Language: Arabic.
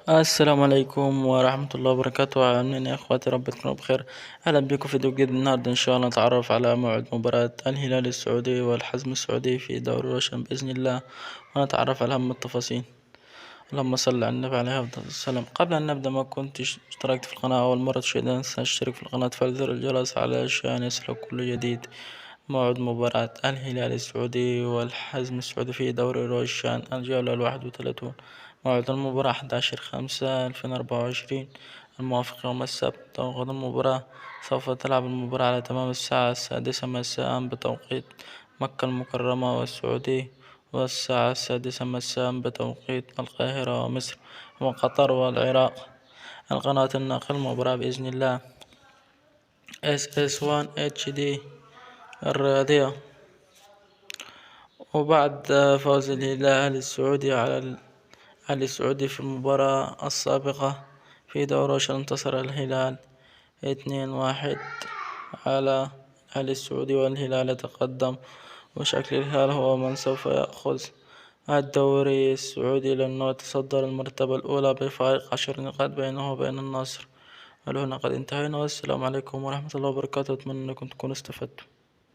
السلام عليكم ورحمة الله وبركاته، عاملين إيه يا اخواتي؟ رب تكونوا بخير. اهلا بكم في فيديو جديد. النهارده ان شاء الله نتعرف على موعد مباراة الهلال السعودي والحزم السعودي في دوري روشن بإذن الله، ونتعرف على أهم التفاصيل. اللهم صل على النبي عليه أفضل السلام. قبل أن نبدأ، ما كنت اشتركت في القناة أول مرة تشاهد، لا تنسى تشترك في القناة وتفعل زر الجرس علشان يصلك كل جديد. موعد مباراة الهلال السعودي والحزم السعودي في دوري روشان الجولة 31. موعد المباراة 11/5/2024، الموافق يوم السبت. توقيت المباراة: سوف تلعب المباراة على تمام الساعة 6 مساء بتوقيت مكة المكرمة والسعودية، والساعة 6 مساء بتوقيت القاهرة ومصر وقطر والعراق. القناة الناقل المباراة بإذن الله SS1 HD الرياضية. وبعد فوز الهلال السعودي على الأهلي السعودي في المباراة السابقة في دوري روشن، انتصر الهلال 2-1 على الأهلي السعودي، والهلال يتقدم، وشكل الهلال هو من سوف يأخذ الدوري السعودي، لأنه يتصدر المرتبة الأولى بفارق 10 نقاط بينه وبين النصر. ولهنا قد انتهينا، والسلام عليكم ورحمة الله وبركاته. أتمنى أنكم تكونوا استفدتم.